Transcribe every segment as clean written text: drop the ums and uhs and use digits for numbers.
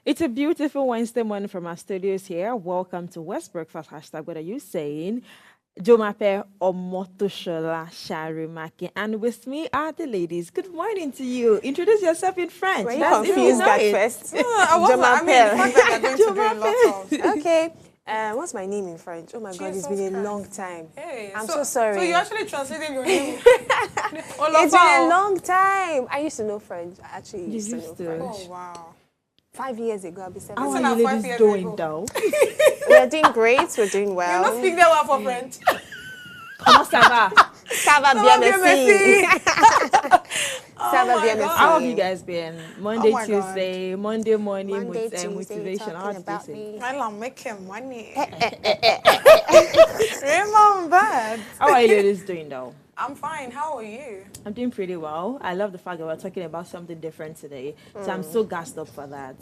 It's a beautiful Wednesday morning from our studios here. Welcome to West Breakfast. Hashtag, what are you saying? Jomape Omotoshola Sharimaki. And with me are the ladies. Good morning to you. Introduce yourself in French. Were you That's if you confused know at it. first? No, I wasn't. I mean, the fact that you're going to do a lot of. Okay. What's my name in French? Oh my God, it's Jesus been a Christ. long time. Hey, I'm so sorry. So you actually translated your name? It's been a long time. I used to know French. I actually used to know used to. French. Oh, wow. 5 years ago, I'll be 7 How years. are you Five ladies years doing ago. though? We're doing great. We're doing You well. not speak that well for French. Comment ça va? Ça va bien, merci. Ça va my bien, God. merci. How have you guys been? Monday, my God. Tuesday, Monday morning, Monday, Tuesday, motivation. How talking did about they say? me. I love making money. Remember bad. How are you ladies doing though? I'm fine. How are you? I'm doing pretty well. I love the fact that we're talking about something different today. So I'm so gassed up for that.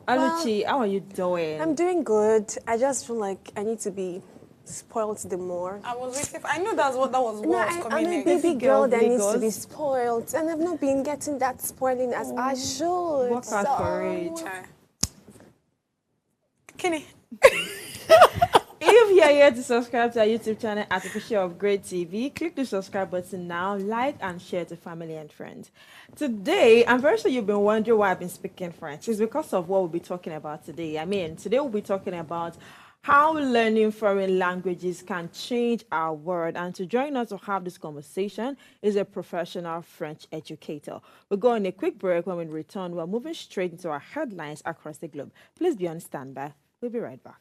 Aluchi, how are you doing? I'm doing good. I just feel like I need to be spoiled the more. I was waiting. I knew that was No, what was I'm coming a next. baby girl that needs to be Lagos. spoiled, and I've not been getting that spoiling as I should. Work hard for it. Okay. Kenny. If you are here to subscribe to our YouTube channel, Artificial Upgrade TV, click the subscribe button now, like and share to family and friends. Today, I'm very sure you've been wondering why I've been speaking French. It's because of what we'll be talking about today. Today we'll be talking about how learning foreign languages can change our world. And to join us to have this conversation is a professional French educator. We'll go on a quick break. When we return, we're moving straight into our headlines across the globe. Please be on standby. We'll be right back.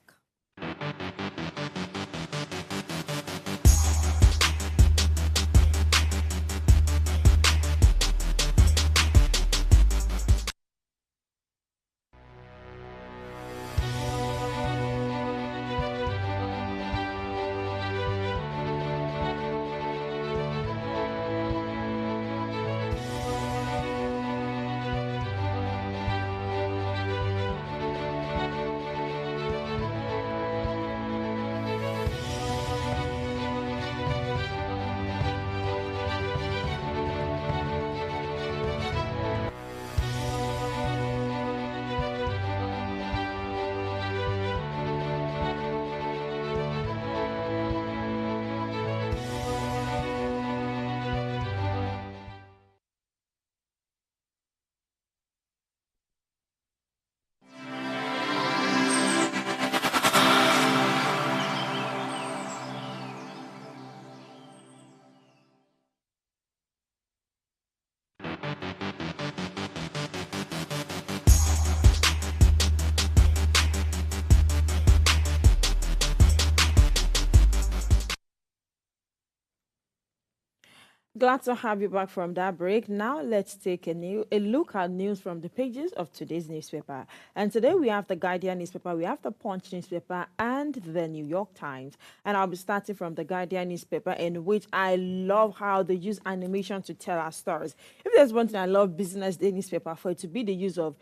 Glad to have you back from that break. Now let's take a look at news from the pages of today's newspaper. And today we have the Guardian newspaper, we have the Punch newspaper, and the New York Times. And I'll be starting from the Guardian newspaper, in which I love how they use animation to tell our stories. If there's one thing I love Business Day newspaper for, it to be the use of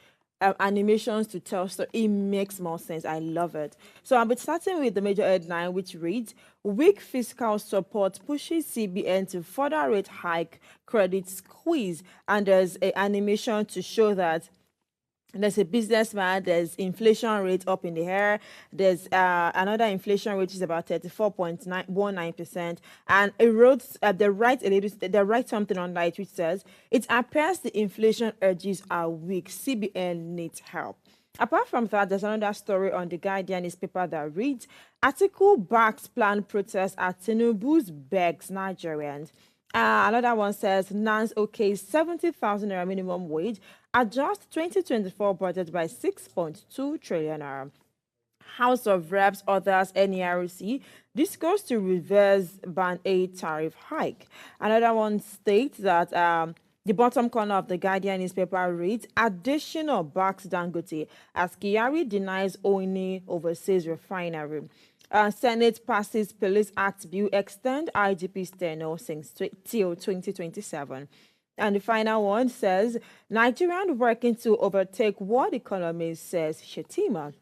animations to tell story, it makes more sense. I love it. So I'll be starting with the major headline, which reads, weak fiscal support pushes CBN to further rate hike credit squeeze. And there's an animation to show that there's a businessman, there's inflation rate up in the air, there's another inflation rate is about 34.19%, and it wrote, they write something on that which says, it appears the inflation urges are weak, CBN needs help. Apart from that, there's another story on the Guardian newspaper that reads, article backs planned protest at Tinubu's begs Nigerians. Another one says, Nance okay 70,000 naira minimum wage, adjust 2024 budget by 6.2 trillion naira. House of Reps, others, NERC, discuss to reverse Ban 8 tariff hike. Another one states that the bottom corner of the Guardian newspaper reads, additional backs Dangote as Kyari denies owning overseas refinery. Senate passes Police Act bill, extend IGP's tenure till 2027. And the final one says, Nigerian working to overtake what economist says Shetima.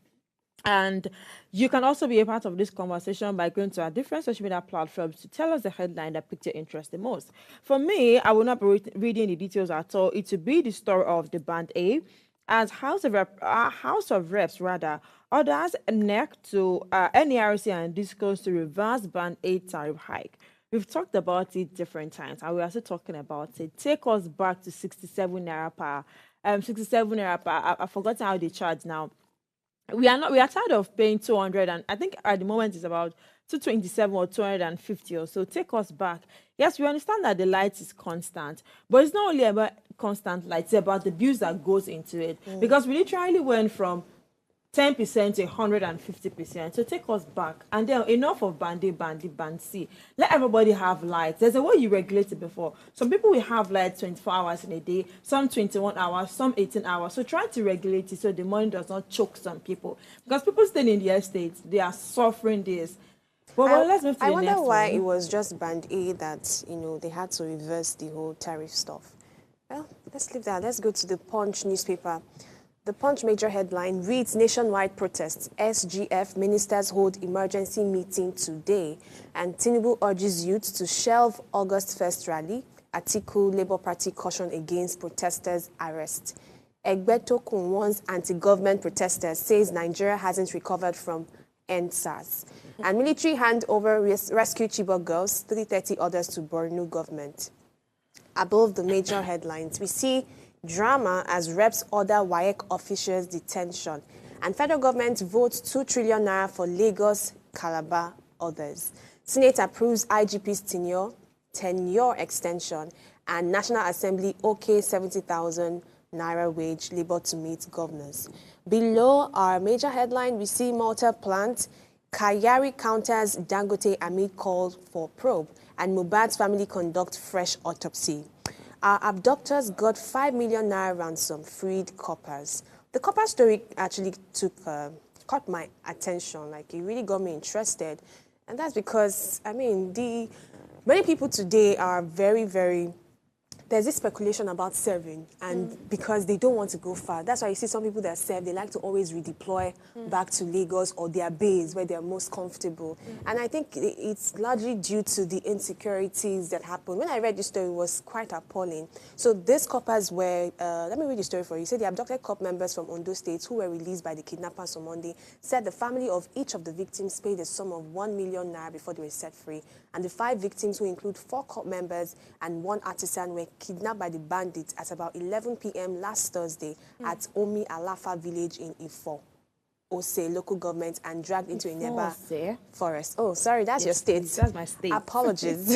And you can also be a part of this conversation by going to our different social media platforms to tell us the headline that piqued your interest the most. For me, I will not be reading the details at all. It will be the story of the Band A. as House of Reps rather orders NEC to NERC and discos to reverse Band 8 tariff hike. We've talked about it different times, and we're also talking about it. Take us back to 67 naira per 67 naira per. I've forgotten how they charge now. We are tired of paying 200, and I think at the moment it's about 227 or 250 or so. Take us back. Yes, we understand that the light is constant, but it's not only about constant light, it's about the bills that goes into it. Because we literally went from 10% to 150%. So take us back. And then enough of band C. Let everybody have lights. There's a way you regulate it before. Some people will have lights 24 hours in a day, some 21 hours, some 18 hours. So try to regulate it so the money does not choke some people. Because people staying in the estates, they are suffering this. Well, let's move to I the wonder next why one. it was just Band A that, they had to reverse the whole tariff stuff. Well, let's leave that. Let's go to the Punch newspaper. The Punch major headline reads, nationwide protests. SGF ministers hold emergency meeting today. And Tinubu urges youth to shelve August 1st rally. Atiku Labour Party caution against protesters' arrest. Egbetokun warns anti-government protesters, says Nigeria hasn't recovered from NSAS. And military hand over rescue Chibok girls, 330 others to Borno government. Above the major headlines, we see drama as reps order WAEC officials detention. And federal government votes 2 trillion naira for Lagos, Calabar, others. Senate approves IGP's tenure extension. And National Assembly okay 70,000 naira wage labor to meet governors. Below our major headline, we see Malta plant. Kayari counters Dangote amid call for probe. And Mohbad's family conduct fresh autopsy. Our abductors got 5 million naira ransom, freed coppers. The copper story actually caught my attention. Like, it really got me interested. And that's because, many people today are very, very... There's this speculation about serving, and because they don't want to go far. That's why you see some people that serve, they like to always redeploy back to Lagos or their base where they're most comfortable. And I think it's largely due to the insecurities that happen. When I read this story, it was quite appalling. So these coppers were, let me read the story for you. So the abducted COP members from Ondo State who were released by the kidnappers on Monday said the family of each of the victims paid a sum of 1 million naira before they were set free. And the 5 victims, who include 4 COP members and 1 artisan, were kidnapped by the bandits at about 11 p.m. last Thursday at Omi Alafa village in Ifo, Ose local government, and dragged into a nearby forest. Oh, sorry, that's your state. That's my state. Apologies.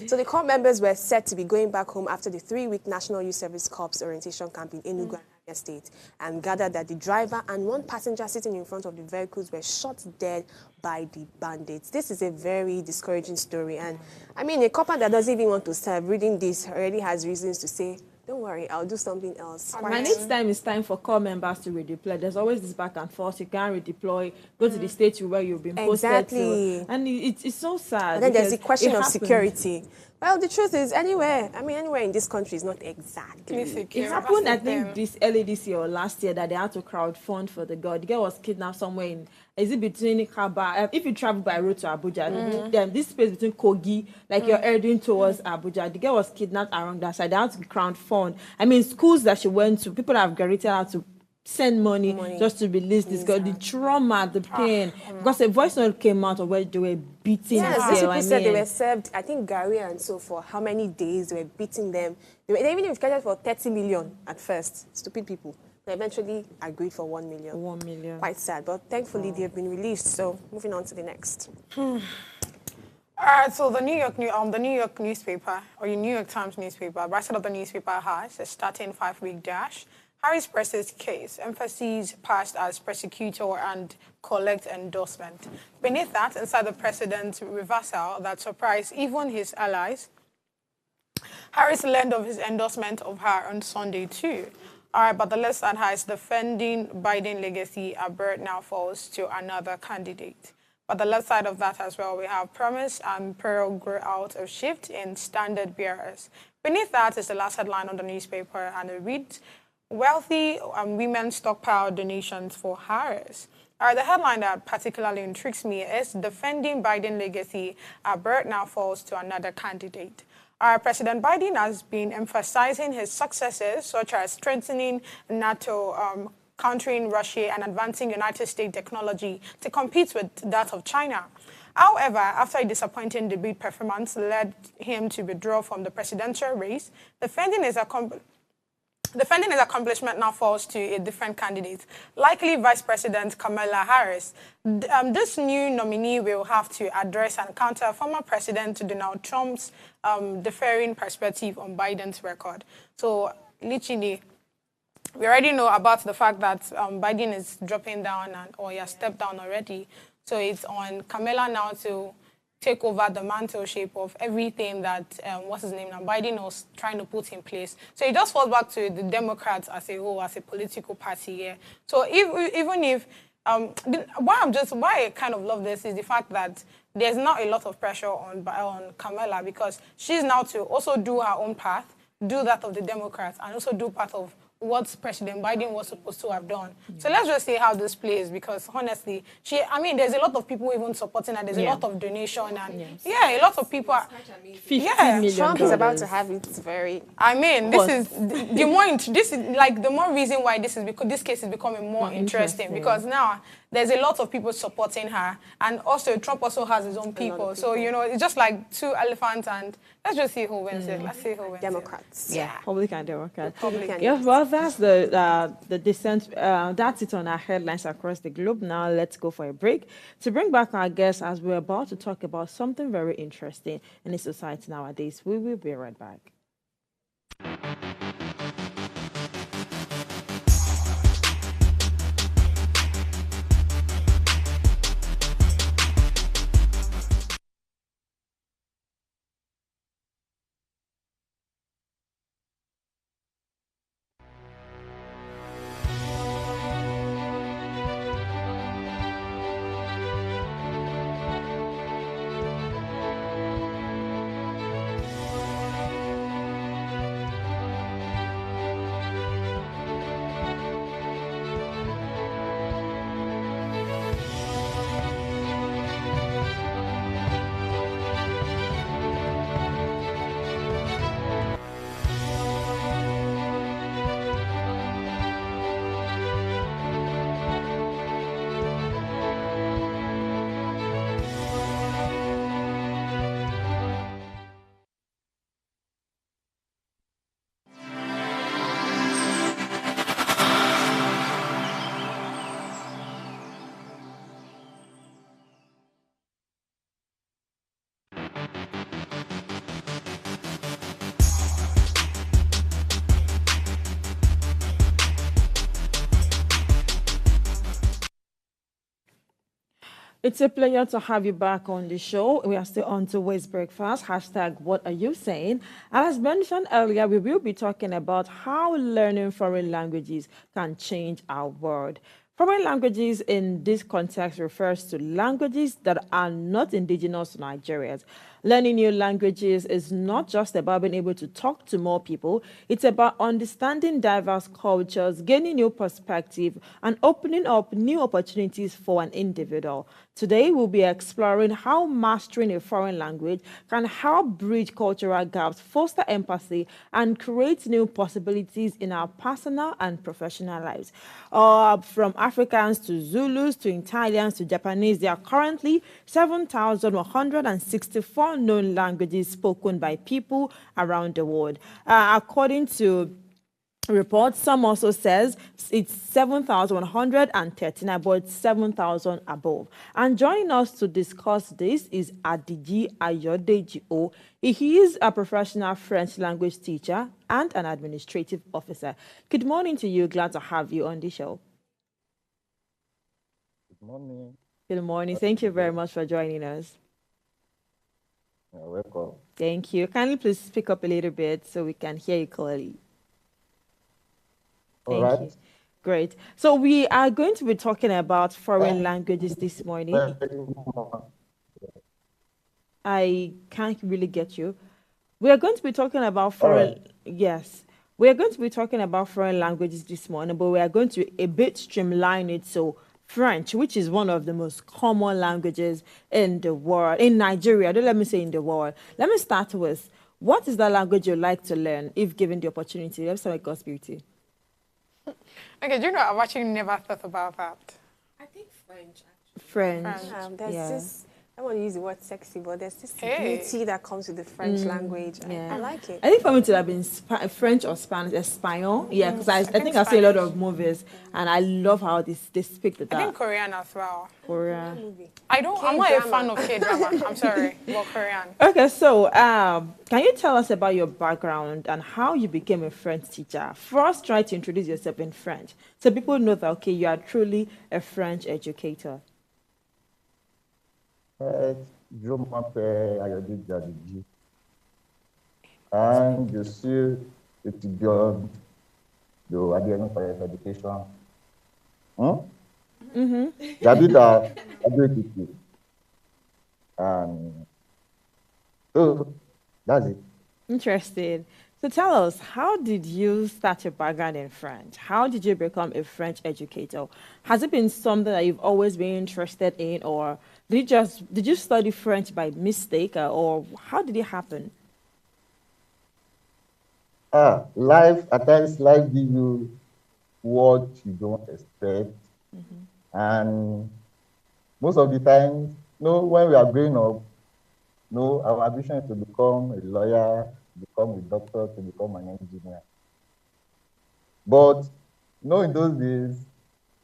So the COP members were said to be going back home after the 3-week National Youth Service Corps orientation camp in Enugu State, and gathered that the driver and 1 passenger sitting in front of the vehicles were shot dead by the bandits. This is a very discouraging story, and a couple that doesn't even want to serve, reading this already has reasons to say, don't worry, I'll do something else. My next time is time for core members to redeploy. There's always this back and forth. You can't redeploy, go to the state where you've been posted to. And it's so sad. And then there's the question of security. Well, the truth is, anywhere in this country is not exactly secure. It happened, I think, early this year or last year, that they had to crowdfund for the girl. The girl was kidnapped somewhere in, is it between Kaba, if you travel by road to Abuja, this space between Kogi, like you're heading towards Abuja, the girl was kidnapped around that side. They had to crowdfund. Schools that she went to, people have graduated out to send money just to release this girl. The trauma, the pain. Because a voice note came out of where they were beating her. Yes, people said they were served, I think, Gary and so for how many days they were beating them. They even scheduled for 30 million at first. Stupid people. They eventually agreed for 1 million. 1 million. Quite sad, but thankfully they have been released. So moving on to the next. All right, so the New York newspaper, or your New York Times newspaper, right side of the newspaper has a starting 5-week dash. Harris presses case, emphases passed as prosecutor and collect endorsement. Beneath that, inside the president's reversal that surprised even his allies, Harris learned of his endorsement of her on Sunday too. All right, but the left side has defending Biden legacy, a bird now falls to another candidate. But the left side of that as well, we have promise and peril grow out of shift in standard bearers. Beneath that is the last headline on the newspaper, and it reads, wealthy women stockpile donations for Harris. The headline that particularly intrigues me is defending Biden legacy, a bird now falls to another candidate. President Biden has been emphasizing his successes, such as strengthening NATO, countering Russia, and advancing United States technology to compete with that of China. However, after a disappointing debate performance led him to withdraw from the presidential race, defending his accomplishment now falls to a different candidate, likely Vice President Kamala Harris. This new nominee will have to address and counter former President Donald Trump's differing perspective on Biden's record. So, literally, we already know about the fact that Biden is dropping down or he has stepped down already. So it's on Kamala now to take over the mantleship of everything that, what's his name now, Biden was trying to put in place. So it just falls back to the Democrats as a whole, as a political party here. So even if, why I kind of love this is the fact that there's not a lot of pressure on Kamala, because she's now to also do her own path, do that of the Democrats, and also do part of what President Biden was supposed to have done. So let's just see how this plays, because honestly, there's a lot of people even supporting her. There's a lot of donation, and a lot of people are. Trump is about to have it very. This is the more reason why this case is becoming more interesting, because now there's a lot of people supporting her, and also Trump also has his own people. So it's just like two elephants, and let's just see who wins it. Let's see who wins. Democrats. Yeah, Republican Democrats. Yes, well, that's the dissent. That's it on our headlines across the globe. Now let's go for a break to bring back our guests, as we're about to talk about something very interesting in the society nowadays. We will be right back. It's a pleasure to have you back on the show. We are still on to Waste Breakfast. Hashtag what are you saying? And as mentioned earlier, we will be talking about how learning foreign languages can change our world. Foreign languages in this context refers to languages that are not indigenous to Nigerians. Learning new languages is not just about being able to talk to more people. It's about understanding diverse cultures, gaining new perspective, and opening up new opportunities for an individual. Today, we'll be exploring how mastering a foreign language can help bridge cultural gaps, foster empathy, and create new possibilities in our personal and professional lives. From Africans to Zulus to Italians to Japanese, there are currently 7,164 known languages spoken by people around the world. According to reports, some also says it's 7,139, but it's 7,000 above. And joining us to discuss this is Adiji Ayodeji. He is a professional French language teacher and an administrative officer. Good morning to you. Glad to have you on the show. Good morning. Good morning. Thank you very much for joining us. You're welcome. Thank you. Kindly please speak up a little bit so we can hear you clearly. Thank you. Great. So we are going to be talking about foreign languages this morning. I can't really get you. We are going to be talking about foreign. Yes, we are going to be talking about foreign languages this morning, but we are going to a bit streamline it. So French, which is one of the most common languages in the world, in Nigeria. Don't let me say in the world. Let me start with, What is the language you like to learn if given the opportunity? Let's start with God's beauty. Okay, do you know I've actually never thought about that. I think French. French. There's Yeah. this, I want to use the word sexy, but there's this Hey. beauty that comes with the French language. Yeah. I like it. I think for me to have been French or Spanish, Espanol. Yeah, because I think I've seen a lot of movies and I love how they speak I that. think Korean as well. Korea. I'm not a K-drama. fan of K-drama. I'm sorry, but Korean. Okay, so can you tell us about your background and how you became a French teacher? First, try to introduce yourself in French so people know that, okay, you are truly a French educator. Je m'appelle Ayodeji Adiji. And je suis étudiant de Adiji for Education. J'habite à Ayodeji. And so that's it. Interesting. So tell us, how did you start your background in French? How did you become a French educator? Has it been something that you've always been interested in, or did you study French by mistake, or how did it happen? Life, at times, life gives you what you don't expect. And most of the time, when we are growing up, our ambition is to become a lawyer, become a doctor, to become an engineer. But in those days,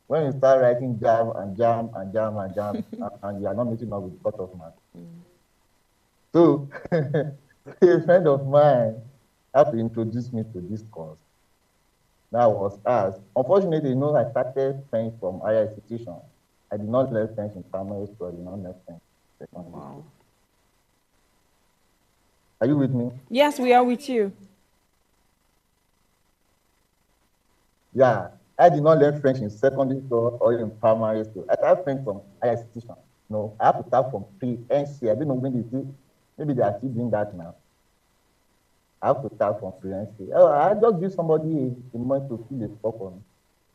when you start writing jam and you are not meeting up with the cut-off mark. So a friend of mine had to introduce me to this course. That was asked. Unfortunately, I started French from higher institution. I did not learn French in primary school. I did not learn French in secondary school. Are you with me? Yes, we are with you. Yeah, I did not learn French in secondary school or in primary school. I started French from higher institution. No, I have to start from pre-NC. I don't know when maybe they are still doing that now. I have to start from pre-NC. I just give somebody a month to fill a form,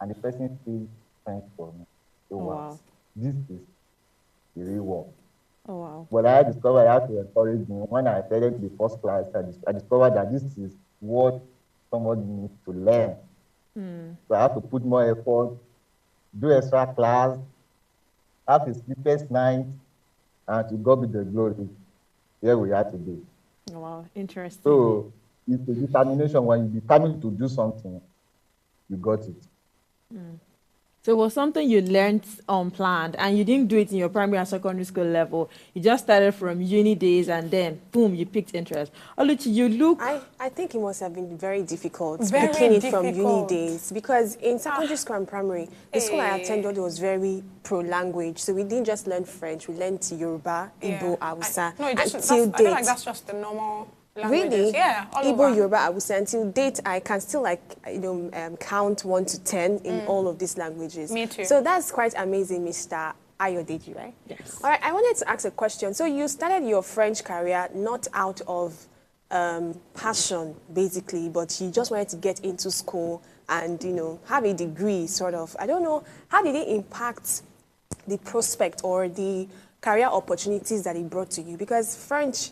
and the person speaks French for me. So wow, this is the real work. Oh, wow. But I discovered I had to encourage me. When I started the first class, I discovered that this is what somebody needs to learn. So I have to put more effort, do extra class, have a sleepless night, and to God be the glory. Here we are today. Wow, interesting. So it's a determination. When you determine to do something, you got it. So it was something you learned unplanned, and you didn't do it in your primary and secondary school level. You just started from uni days, and then boom, you picked interest. Oluchi, you look. I think it must have been very difficult Very picking it difficult. from uni days, because in secondary school and primary, the school I attended was very pro-language. So we didn't just learn French; we learned Yoruba, Igbo, Hausa, I until feel date. like that's just the normal languages. Really? Yeah, all Igbo, over. Yoruba, Hausa, until date, I can still count 1 to 10 in all of these languages. Me too. So that's quite amazing, Mr. Ayodeji, right? Yes. All right, I wanted to ask a question. So you started your French career not out of passion, basically, but you just wanted to get into school and, have a degree, sort of. I don't know, how did it impact the prospect or the career opportunities that it brought to you? Because French,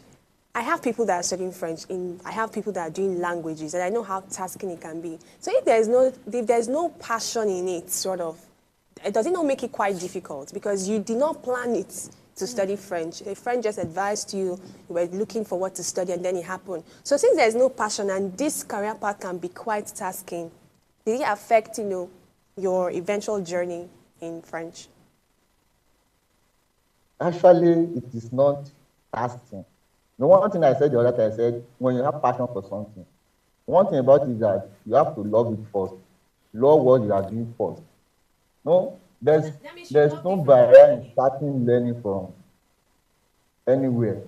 I have people that are studying French, I have people that are doing languages, and I know how tasking it can be. So if there's no passion in it, sort of, does it not make it quite difficult? Because you did not plan it to study French. A friend just advised you, you were looking for what to study, and then it happened. So since there's no passion, and this career path can be quite tasking, did it affect, your eventual journey in French? Actually, it is not tasking. The one thing I said the other time, I said, when you have passion for something, one thing about it is that you have to love it first. Love what you are doing first. No, there's no barrier in starting learning from anywhere.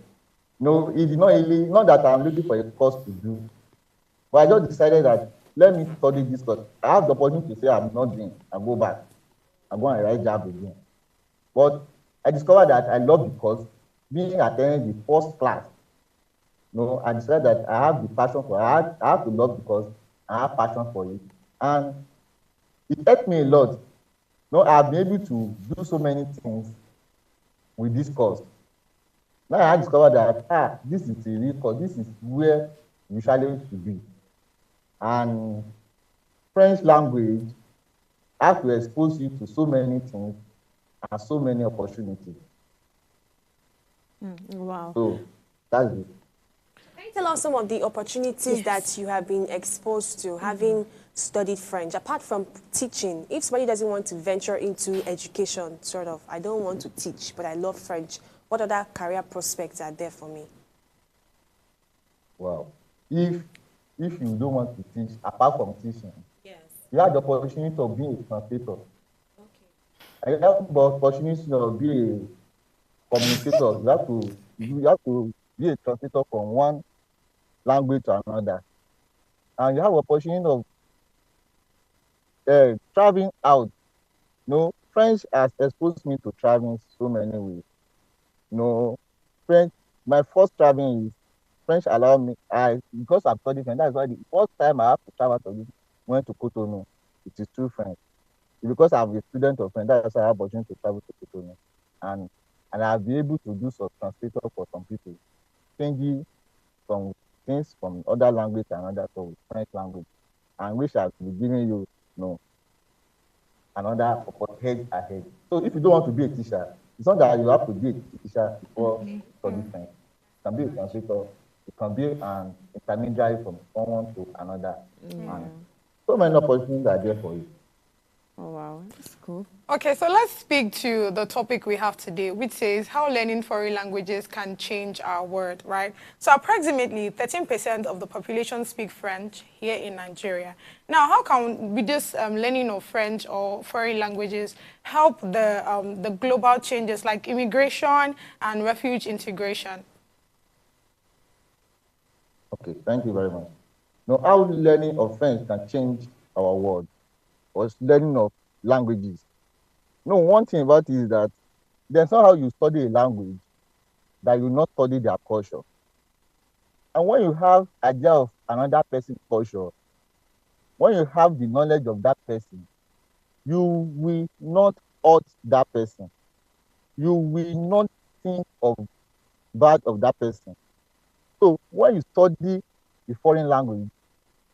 No, it is not really, not that I'm looking for a course to do, but I just decided that let me study this course. I have the opportunity to say I'm not doing, I go back, I go and write job again. But I discovered that I love the course, being attending the first class. I decided that I have the passion for it. I have to love the course. I have passion for it. And it helped me a lot. I've been able to do so many things with this course. Now I discovered that this is a real course. This is where you usually should be. And French language has to expose you to so many things and so many opportunities. Wow. So that's it. Can you tell us some of the opportunities that you have been exposed to having studied French, apart from teaching? If somebody doesn't want to venture into education, sort of, I don't want to teach, but I love French, what other career prospects are there for me? Wow. If you don't want to teach, apart from teaching, Yes. you have the opportunity of being a translator. Okay. You have the opportunity of being a communicator. You have to be a translator from one language to another. And you have opportunity of traveling out. No, French has exposed me to traveling so many ways. No, French, my first traveling is French allowed me, because I'm studying French, that's why the first time I have to travel to this, went to Cotonou, it is through French. Because I'm a student of French, that's why I have opportunity to travel to Cotonou. And I'll be able to do some translator for some people, changing some things from other language to another to French language, and which I'll be giving you another head ahead. So if you don't want to be a teacher, it's not that you have to be a teacher before studying French. You can be a translator, you can be an intermediary from someone to another. And so many opportunities are there for you. Oh, wow. That's cool. Okay, so let's speak to the topic we have today, which says how learning foreign languages can change our world, right? So approximately 13% of the population speak French here in Nigeria. Now, how can we just learning of French or foreign languages help the global changes like immigration and refuge integration? Okay, thank you very much. Now, how learning of French can change our world, or learning of languages. No, one thing about it is that there's not how you study a language that you not study their culture. And when you have idea of another person's culture, when you have the knowledge of that person, you will not hurt that person. You will not think of bad of that person. So when you study the foreign language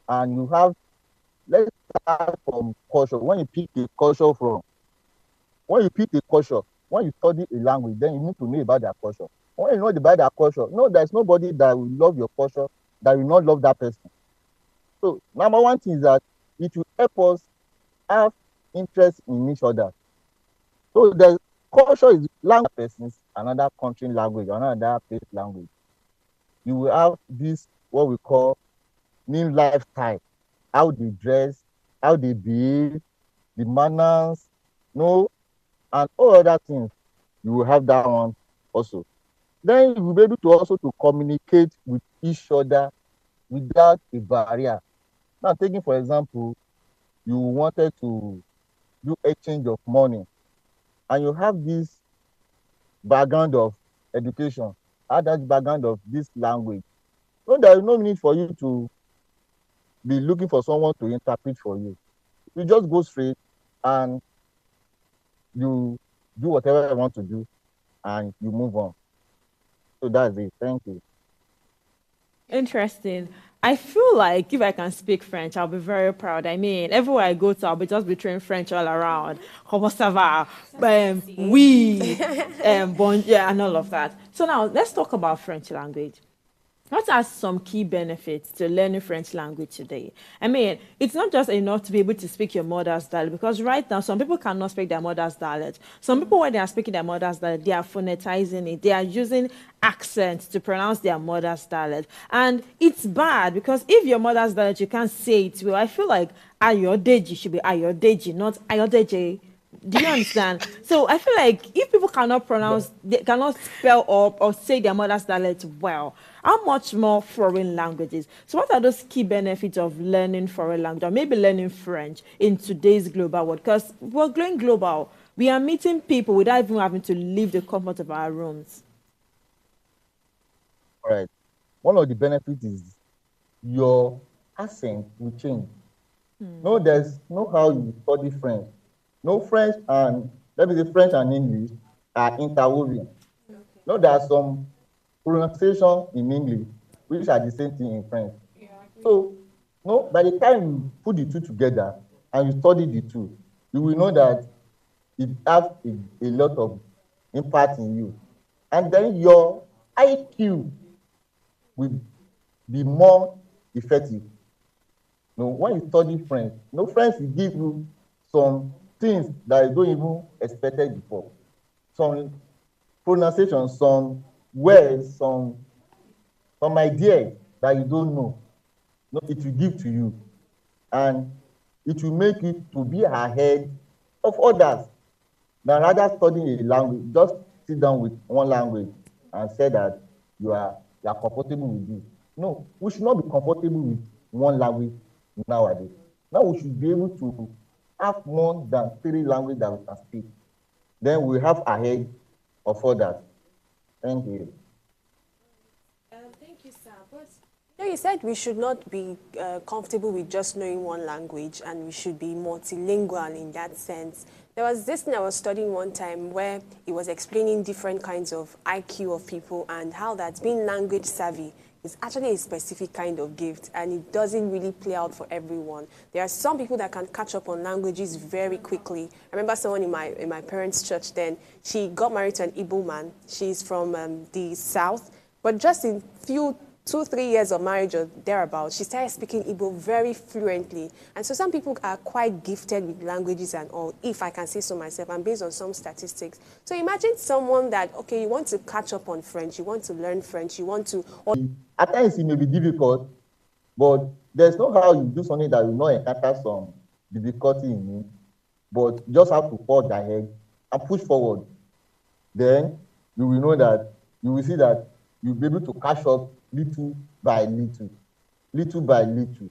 and you have, let's start from culture. When you pick a culture from, when you pick a culture, when you study a language, then you need to know about their culture. When you know about their culture, no, there's nobody that will love your culture that will not love that person. So number one thing is that it will help us have interest in each other. So the culture is language person's another country language, another place language. You will have this what we call new lifestyle, how they dress, how they behave, the manners, no, and all other things. You will have that one also. Then you will be able to also to communicate with each other without a barrier. Now, taking for example, you wanted to do exchange of money, and you have this background of education, have that background of this language. So there is no need for you to be looking for someone to interpret for you. You just go straight and you do whatever you want to do and you move on. So that's it. Thank you. Interesting. I feel like if I can speak French, I'll be very proud. I mean, everywhere I go to, I'll be just be trained French all around. Comment ça va? Oui, bon, yeah, and all of that. So now let's talk about French language. What are some key benefits to learning French language today? I mean, it's not just enough to be able to speak your mother's dialect, because right now some people cannot speak their mother's dialect. Some people, when they are speaking their mother's dialect, they are phonetizing it. They are using accents to pronounce their mother's dialect. And it's bad because if your mother's dialect, you can't say it well. I feel like Ayodeji should be Ayodeji, not Ayodeji. Do you understand? So I feel like if people cannot pronounce, they cannot spell or say their mother's dialect well, how much more foreign languages? So what are those key benefits of learning foreign language or maybe learning French in today's global world? Because we're going global. We are meeting people without even having to leave the comfort of our rooms. All right. One of the benefits is your accent will change. No, there's no how you study French. No, French and let me say French and English are interwoven. No, there are some pronunciation in English, which are the same thing in French. So, no, by the time you put the two together and you study the two, you will know that it has a lot of impact in you. And then your IQ will be more effective. When you study French, French will give you some things that you don't even expected before. Some pronunciation, some words, some ideas that you don't know. It will give to you. And it will make you to be ahead of others. Now, rather studying a language, just sit down with one language and say that you are comfortable with it. No, we should not be comfortable with one language nowadays. Now we should be able to have more than 3 languages that we can speak. Then we have ahead of others. Thank you. Thank you, sir. But you said we should not be comfortable with just knowing one language, and we should be multilingual in that sense. There was this thing I was studying one time where it was explaining different kinds of IQ of people and how that being language savvy is actually a specific kind of gift, and it doesn't really play out for everyone. There are some people that can catch up on languages very quickly. I remember someone in my parents' church then, she got married to an Igbo man. She's from the south, but just in 2-3 years of marriage or thereabouts, she started speaking Igbo very fluently. And so some people are quite gifted with languages and all, if I can say so myself, and based on some statistics. So imagine someone that, okay, you want to catch up on French, you want to learn French, you want to... At times it may be difficult, but there's no how you do something that will not encounter some difficulty in it, but you just have to forge ahead and push forward. Then you will know that, you will see that you'll be able to catch up little by little, little by little.